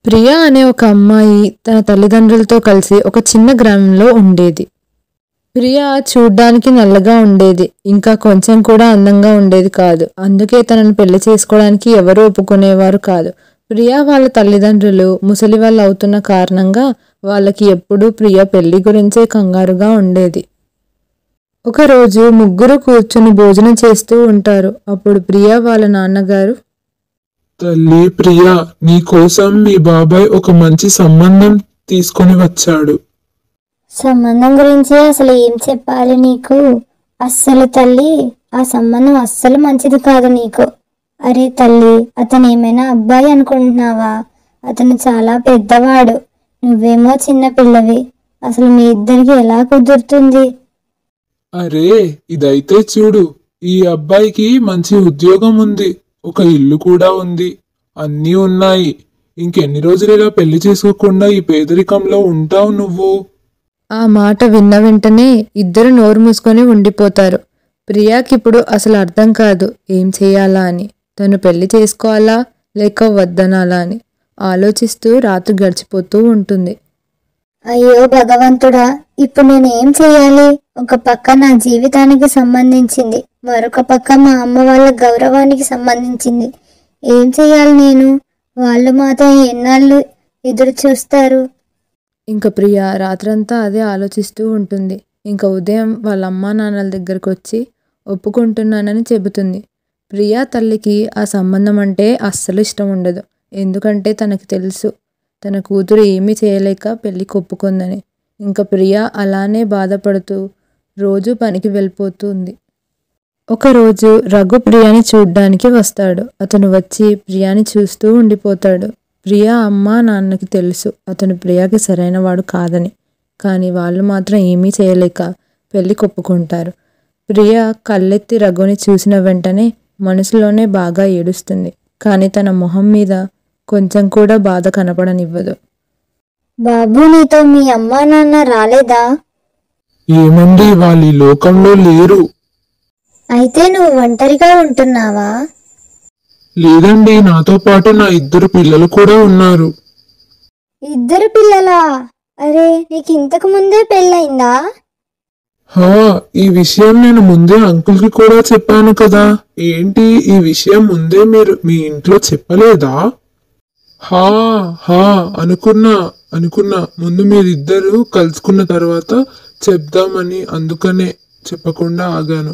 ప్రియా అనే ఒక అమ్మాయి తన తల్లిదండ్రులతో కలిసి ఒక చిన్న గ్రామంలో ఉండేది. ప్రియా చూడ్డానికి నల్లగా ఉండేది. ఇంకా కొంచెం కూడా అందంగా ఉండేది కాదు. అందుకే తనను పెళ్లి చేసుకోవడానికి ఎవరూ ఒప్పుకునేవారు కాదు. ప్రియా వాళ్ళ తల్లిదండ్రులు ముసలి వాళ్ళు అవుతున్న కారణంగా వాళ్ళకి ఎప్పుడూ ప్రియా పెళ్లి గురించే కంగారుగా ఉండేది. ఒకరోజు ముగ్గురు కూర్చుని భోజనం చేస్తూ ఉంటారు. అప్పుడు ప్రియా వాళ్ళ నాన్నగారు, తల్లి ప్రియా, నీకోసం మీ బాబాయ్ ఒక మంచి సంబంధం తీసుకొని వచ్చాడు. సంబంధం గురించి అసలు ఏం చెప్పాలి నీకు? అస్సలు తల్లి, ఆ సంబంధం అస్సలు మంచిది కాదు నీకు. అరే తల్లి, అతను ఏమైనా అబ్బాయి అనుకుంటున్నావా? అతను చాలా పెద్దవాడు, నువ్వేమో చిన్న పిల్లవి. అసలు మీ ఇద్దరికి ఎలా కుదురుతుంది? అరే, ఇదైతే చూడు, ఈ అబ్బాయికి మంచి ఉద్యోగం ఉంది, ఒక ఇల్లు కూడా ఉంది, అన్నీ ఉన్నాయి. ఇంకెన్ని రోజులు ఇలా పెళ్లి చేసుకోకుండా ఈ పేదరికంలో ఉంటావు నువ్వు? ఆ మాట విన్న వెంటనే ఇద్దరు నోరు మూసుకొని ఉండిపోతారు. ప్రియాకిప్పుడు అసలు అర్థం కాదు ఏం చేయాలా అని. తను పెళ్లి చేసుకోవాలా లేక వద్దనాలా అని ఆలోచిస్తూ రాత్రి గడిచిపోతూ ఉంటుంది. అయ్యో భగవంతుడా, ఇప్పుడు నేను ఏం చేయాలి? ఒక పక్క నా జీవితానికి సంబంధించింది, మరొక పక్క మా అమ్మ వాళ్ళ గౌరవానికి సంబంధించింది. ఏం చేయాలి నేను? వాళ్ళు మాత్రం ఎన్నాళ్ళు ఎదురు చూస్తారు? ఇంకా ప్రియ రాత్రంతా అదే ఆలోచిస్తూ ఉంటుంది. ఇంకా ఉదయం వాళ్ళ అమ్మా నాన్నల దగ్గరకు వచ్చి ఒప్పుకుంటున్నానని చెబుతుంది. ప్రియా తల్లికి ఆ సంబంధం అంటే అస్సలు ఇష్టం ఉండదు. ఎందుకంటే తనకి తెలుసు తన కూతురు ఏమీ చేయలేక పెళ్ళికి ఒప్పుకుందని. ఇంకా ప్రియ అలానే బాధపడుతూ రోజు పనికి వెళ్ళిపోతుంది. ఒకరోజు రఘు ప్రియాని చూడ్డానికి వస్తాడు. అతను వచ్చి ప్రియాని చూస్తూ ఉండిపోతాడు. ప్రియా అమ్మ నాన్నకి తెలుసు అతను ప్రియాకి సరైన వాడు కాదని. కానీ వాళ్ళు మాత్రం ఏమీ చేయలేక పెళ్ళికి ఒప్పుకుంటారు. ప్రియా కళ్ళెత్తి రఘుని చూసిన వెంటనే మనసులోనే బాగా ఏడుస్తుంది. కానీ తన మొహం మీద కొంచెం కూడా బాధ కనపడనివ్వదు. బాబు, నీతో మీ అమ్మా నాన్న రాలేదా? ఏమండి, వాళ్ళు ఈ లోకంలో లేరు. అయితే నువ్వు ఒంటరిగా ఉంటున్నావా? లేదండి, నాతో పాటు నా ఇద్దరు పిల్లలు కూడా ఉన్నారు. ఇద్దరు పిల్లలా? అరే, నీకు ఇంతకు ముందే పెళ్ళయిందా? హా, ఈ విషయం నేను ముందే అంకుల్కి కూడా చెప్పాను కదా. ఏంటి, ఈ విషయం ముందే మీరు మీ ఇంట్లో చెప్పలేదా? హా హా అనుకున్నా ముందు మీరిద్దరూ కలుసుకున్న తర్వాత చెప్దామని, అందుకనే చెప్పకుండా ఆగాను.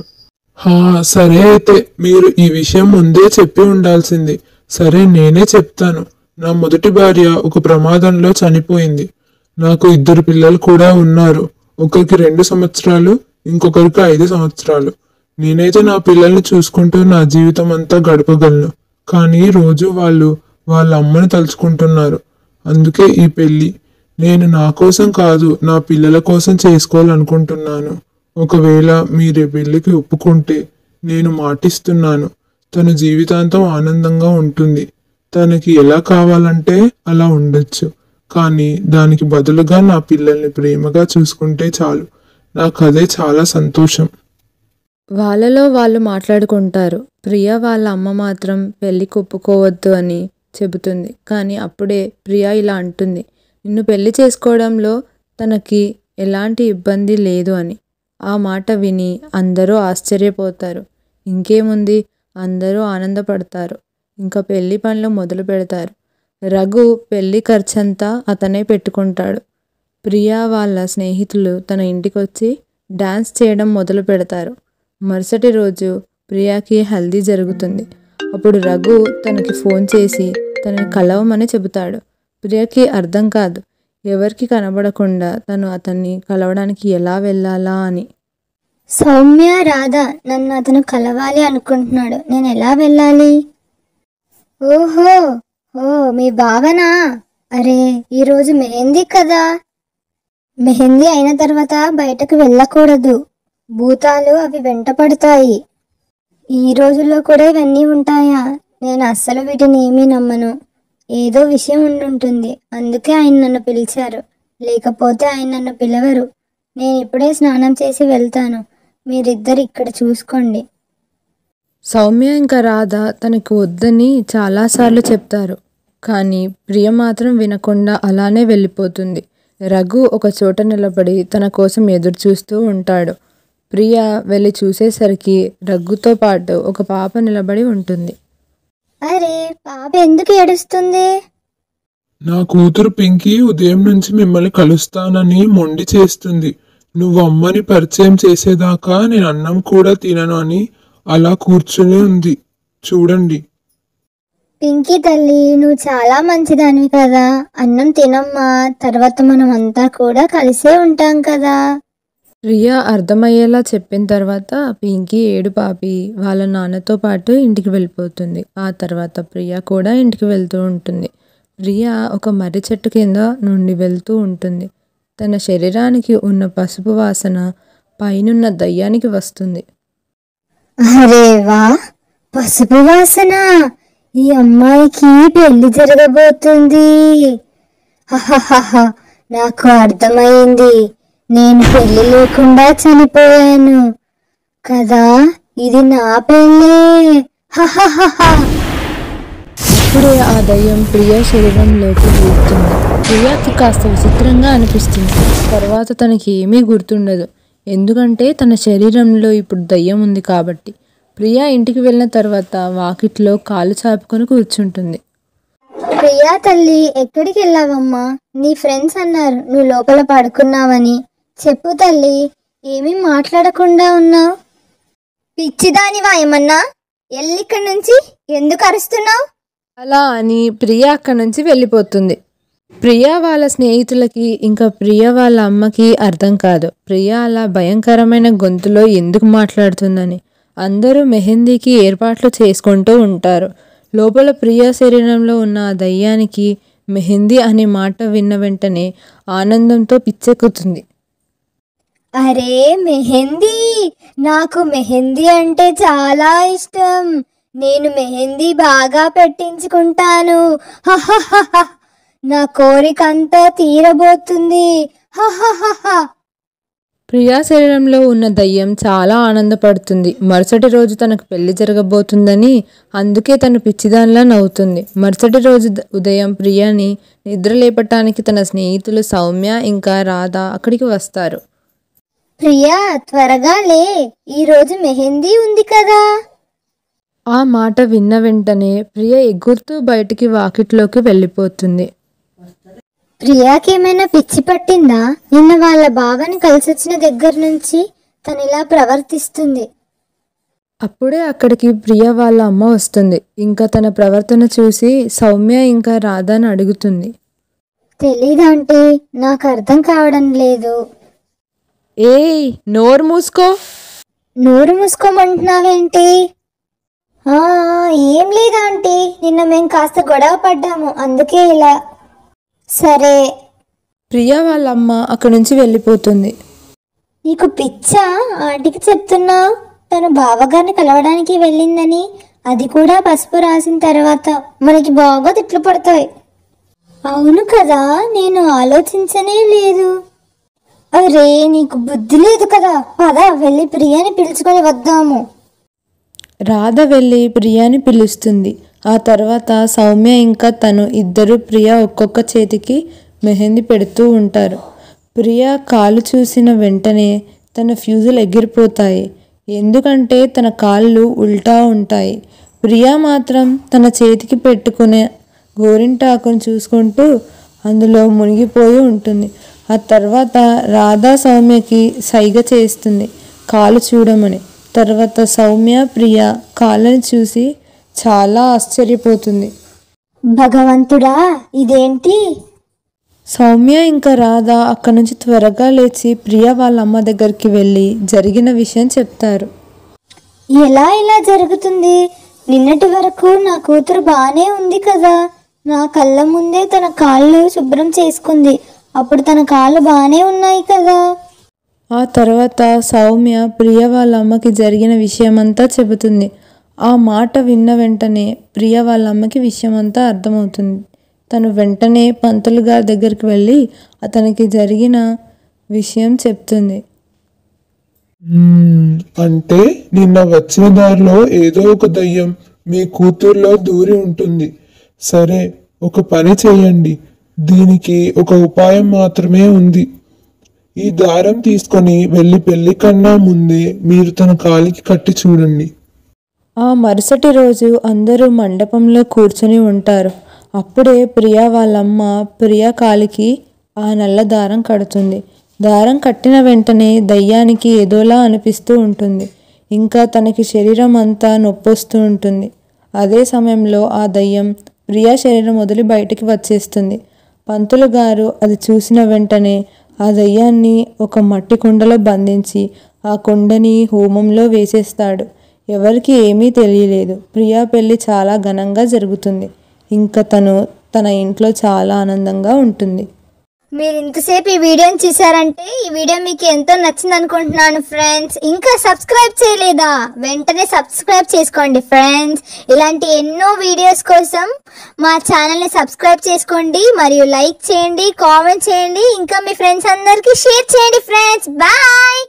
హా, సరే అయితే మీరు ఈ విషయం ముందే చెప్పి ఉండాల్సింది. సరే, నేనే చెప్తాను. నా మొదటి భార్య ఒక ప్రమాదంలో చనిపోయింది. నాకు ఇద్దరు పిల్లలు కూడా ఉన్నారు. ఒకరికి 2 సంవత్సరాలు, ఇంకొకరికి 5 సంవత్సరాలు. నేనైతే నా పిల్లల్ని చూసుకుంటూ నా జీవితం అంతా గడపగలను. కానీ రోజు వాళ్ళు వాళ్ళ అమ్మని తలుచుకుంటున్నారు. అందుకే ఈ పెళ్ళి నేను నా కోసం కాదు, నా పిల్లల కోసం చేసుకోవాలనుకుంటున్నాను. ఒకవేళ మీరే పెళ్ళికి ఒప్పుకుంటే నేను మాటిస్తున్నాను, తన జీవితాంతం ఆనందంగా ఉంటుంది. తనకి ఎలా కావాలంటే అలా ఉండొచ్చు. కానీ దానికి బదులుగా నా పిల్లల్ని ప్రేమగా చూసుకుంటే చాలు. నాకు అదే చాలా సంతోషం. వాళ్ళలో వాళ్ళు మాట్లాడుకుంటారు. ప్రియా వాళ్ళ అమ్మ మాత్రం పెళ్ళికి ఒప్పుకోవద్దు అని చెబుతుంది. కానీ అప్పుడే ప్రియా ఇలా అంటుంది, నిన్ను పెళ్లి చేసుకోవడంలో తనకి ఎలాంటి ఇబ్బంది లేదు అని. ఆ మాట విని అందరూ ఆశ్చర్యపోతారు. ఇంకేముంది, అందరూ ఆనందపడతారు. ఇంకా పెళ్లి పనులు మొదలు పెడతారు. రఘు పెళ్లి ఖర్చంతా అతనే పెట్టుకుంటాడు. ప్రియా వాళ్ళ స్నేహితులు తన ఇంటికొచ్చి డాన్స్ చేయడం మొదలు పెడతారు. మరుసటి రోజు ప్రియాకి హల్దీ జరుగుతుంది. అప్పుడు రఘు తనకి ఫోన్ చేసి తనని కలవమని చెబుతాడు. ప్రియాకి అర్థం కాదు, ఎవరికి కనబడకుండా తను అతన్ని కలవడానికి ఎలా వెళ్ళాలా అని. సౌమ్య, రాధా, నన్ను అతను కలవాలి అనుకుంటున్నాడు, నేను ఎలా వెళ్ళాలి? ఓహో, మీ బావనా? అరే, ఈరోజు మెహందీ కదా. మెహందీ అయిన తర్వాత బయటకు వెళ్ళకూడదు, భూతాలు అవి వెంట పడతాయి. ఈ రోజుల్లో కూడా ఇవన్నీ ఉంటాయా? నేను అస్సలు వీటిని ఏమీ నమ్మను. ఏదో విషయం ఉండుంటుంది, అందుకే ఆయన నన్ను పిలిచారు. లేకపోతే ఆయన నన్ను పిలవరు. నేను ఇప్పుడే స్నానం చేసి వెళ్తాను, మీరిద్దరు ఇక్కడ చూసుకోండి. సౌమ్య ఇంకా రాధ తనకు వద్దని చాలాసార్లు చెప్తారు. కానీ ప్రియ మాత్రం వినకుండా అలానే వెళ్ళిపోతుంది. రఘు ఒక చోట నిలబడి తన కోసం ఎదురు చూస్తూ ఉంటాడు. ప్రియ వెళ్ళి చూసేసరికి రఘుతో పాటు ఒక పాప నిలబడి ఉంటుంది. అరే, పాప ఎందుకు ఏడుస్తుంది? నా కూతురు పింకీ ఉదయం నుంచి మిమ్మల్ని కలుస్తానని మొండి చేస్తుంది. నువ్వు అమ్మని పరిచయం చేసేదాకా నేను అన్నం కూడా తినను అని అలా కూర్చుని ఉంది. చూడండి. పింకీ తల్లి, నువ్వు చాలా మంచిదానివి కదా. అన్నం తినమ్మా, తర్వాత మనం అంతా కూడా కలిసే ఉంటాం కదా. ప్రియ అర్థమయ్యేలా చెప్పిన తర్వాత పింకీ ఏడుపాపి వాళ్ళ నాన్నతో పాటు ఇంటికి వెళ్ళిపోతుంది. ఆ తర్వాత ప్రియ కూడా ఇంటికి వెళ్తూ ఉంటుంది. ప్రియ ఒక మర్రి చెట్టు కింద నుండి వెళ్తూ ఉంటుంది. తన శరీరానికి ఉన్న పసుపు వాసన పైనున్న దయ్యానికి వస్తుంది. అరే వా, పసుపు వాసన! ఈ అమ్మాయికి పెళ్లి జరగబోతుంది. హహహహ, నాకు అర్థమైంది. నేను పెళ్లి లేకుండా చనిపోయాను కదా. ఇది నా పెళ్ళే. హహహహ. అప్పుడే ఆ దయ్యం ప్రియ శరీరంలోకి దూకుతుంది. ప్రియకి కాస్త విచిత్రంగా అనిపిస్తుంది. తర్వాత తనకి ఏమీ గుర్తుండదు, ఎందుకంటే తన శరీరంలో ఇప్పుడు దయ్యం ఉంది కాబట్టి. ప్రియ ఇంటికి వెళ్ళిన తర్వాత వాకిట్లో కాలు చాపుకొని కూర్చుంటుంది. ప్రియా తల్లి, ఎక్కడికి వెళ్ళావమ్మా? నీ ఫ్రెండ్స్ అన్నారు నువ్వు లోపల పడుకున్నావని. చెప్పు తల్లి, ఏమీ మాట్లాడకుండా ఉన్నావు. పిచ్చిదానివా ఏమన్నా? ఎల్లిక్కడి నుంచి ఎందుకు అరుస్తున్నావు? అలా అని ప్రియ అక్కడి నుంచి వెళ్ళిపోతుంది. ప్రియ వాళ్ళ స్నేహితులకి ఇంకా ప్రియ వాళ్ళ అమ్మకి అర్థం కాదు ప్రియ అలా భయంకరమైన గొంతులో ఎందుకు మాట్లాడుతుందని. అందరూ మెహందీకి ఏర్పాట్లు చేసుకుంటూ ఉంటారు. లోపల ప్రియ శరీరంలో ఉన్న ఆ దయ్యానికి మెహందీ అనే మాట విన్న వెంటనే ఆనందంతో పిచ్చెక్కుతుంది. అరే మెహందీ, నాకు మెహందీ అంటే చాలా ఇష్టం. నేను మెహందీ బాగా పెట్టించుకుంటాను. హహహహ, నా కోరికంతా తీరబోతుంది. హహహహ. ప్రియా శరీరంలో ఉన్న దయ్యం చాలా ఆనందపడుతుంది. మరుసటి రోజు తనకు పెళ్లి జరగబోతుందని, అందుకే తను పిచ్చిదానిలా నవ్వుతుంది. మరుసటి రోజు ఉదయం ప్రియాని నిద్రలేపటానికి తన స్నేహితులు సౌమ్య ఇంకా రాధ అక్కడికి వస్తారు. ప్రియా, త్వరగా లే, ఈరోజు మెహందీ ఉంది కదా. ఆ మాట విన్న వెంటనే ప్రియ ఎగురుతూ బయటికి వాకిట్లోకి వెళ్ళిపోతుంది. ప్రియాకేమైనా పిచ్చి పట్టిందా? నిన్న వాళ్ళ బావని కలిసొచ్చిన దగ్గర నుంచి తను ఇలా ప్రవర్తిస్తుంది. అప్పుడే అక్కడికి ప్రియ వాళ్ళ అమ్మ వస్తుంది. ఇంకా తన ప్రవర్తన చూసి సౌమ్య ఇంకా రాధాని అడుగుతుంది. తెలీదంటే నాకు అర్థం కావడం లేదు. ఏయ్, నోరు మూసుకో. నోరు మూసుకోమంటున్నావేంటి? ఏం లేదా ఆంటీ, నిన్న మేము కాస్త గొడవ పడ్డాము, అందుకే ఇలా. సరే. ప్రియ వాళ్ళ అమ్మ అక్కడి నుంచి వెళ్ళిపోతుంది. నీకు పిచ్చా? ఆంటీకి చెప్తున్నావు తను బావగారిని కలవడానికి వెళ్ళిందని. అది కూడా పసుపు రాసిన తర్వాత మనకి బాగా తిట్లు పడతాయి. అవును కదా, నేను ఆలోచించనే లేదు. అరే, నీకు బుద్ధి లేదు కదా. పద వెళ్ళి ప్రియాని పిలుచుకొని వద్దాము. రాధ వెళ్ళి ప్రియాని పిలుస్తుంది. ఆ తర్వాత సౌమ్య ఇంకా తను ఇద్దరు ప్రియ ఒక్కొక్క చేతికి మెహందీ పెడుతూ ఉంటారు. ప్రియ కాలు చూసిన వెంటనే తన ఫ్యూజులు ఎగిరిపోతాయి, ఎందుకంటే తన కాళ్ళు ఉల్టా ఉంటాయి. ప్రియ మాత్రం తన చేతికి పెట్టుకునే గోరింటాకును చూసుకుంటూ అందులో మునిగిపోయి ఉంటుంది. ఆ తర్వాత రాధా సౌమ్యకి సైగ చేస్తుంది కాలు చూడమని. తర్వాత సౌమ్య ప్రియ కాళ్ళని చూసి చాలా ఆశ్చర్యపోతుంది. భగవంతుడా, ఇదేంటి? సౌమ్య ఇంకా రాధ అక్కడి నుంచి త్వరగా లేచి ప్రియ వాళ్ళ అమ్మ దగ్గరికి వెళ్ళి జరిగిన విషయం చెప్తారు. ఎలా ఇలా జరుగుతుంది? నిన్నటి వరకు నా కూతురు బాగానే ఉంది కదా. నా కళ్ళ ముందే తన కాళ్ళు శుభ్రం చేసుకుంది. అప్పుడు తన కాళ్ళు బాగానే ఉన్నాయి కదా. ఆ తర్వాత సౌమ్య ప్రియ వాళ్ళ అమ్మకి జరిగిన విషయమంతా చెబుతుంది. ఆ మాట విన్న వెంటనే ప్రియ వాళ్ళ అమ్మకి విషయమంతా అర్థమవుతుంది. తను వెంటనే పంతులు గారి దగ్గరికి వెళ్ళి అతనికి జరిగిన విషయం చెప్తుంది. అంటే నిన్న వచ్చిన దారిలో ఏదో ఒక దయ్యం మీ కూతుర్లో దూరి ఉంటుంది. సరే, ఒక పని చేయండి. దీనికి ఒక ఉపాయం మాత్రమే ఉంది. ఈ దారం తీసుకొని వెళ్ళి పెళ్లి కన్నా ముందే మీరు తన కాలికి కట్టి చూడండి. ఆ మరుసటి రోజు అందరూ మండపంలో కూర్చొని ఉంటారు. అప్పుడే ప్రియా వాళ్ళమ్మ ప్రియా కాలికి ఆ నల్ల దారం కడుతుంది. దారం కట్టిన వెంటనే దయ్యానికి ఏదోలా అనిపిస్తూ ఉంటుంది. ఇంకా తనకి శరీరం అంతా నొప్పొస్తూ ఉంటుంది. అదే సమయంలో ఆ దయ్యం ప్రియా శరీరం వదిలి బయటికి వచ్చేస్తుంది. పంతులు గారు అది చూసిన వెంటనే ఆ దయ్యాన్ని ఒక మట్టి కుండలో బంధించి ఆ కుండని హోమంలో వేసేస్తాడు. ఎవరికి ఏమీ తెలియలేదు. ప్రియా పెళ్లి చాలా ఘనంగా జరుగుతుంది. ఇంకా తన ఇంట్లో చాలా ఆనందంగా ఉంటుంది. మీరు ఇంతసేపు ఈ వీడియోని చూసారంటే ఈ వీడియో మీకు ఎంతో నచ్చింది అనుకుంటున్నాను ఫ్రెండ్స్. ఇంకా సబ్స్క్రైబ్ చేయలేదా? వెంటనే సబ్స్క్రైబ్ చేసుకోండి ఫ్రెండ్స్. ఇలాంటి ఎన్నో వీడియోస్ కోసం మా ఛానల్ని సబ్స్క్రైబ్ చేసుకోండి, మరియు లైక్ చేయండి, కామెంట్ చేయండి, ఇంకా మీ ఫ్రెండ్స్ అందరికీ షేర్ చేయండి ఫ్రెండ్స్. బాయ్.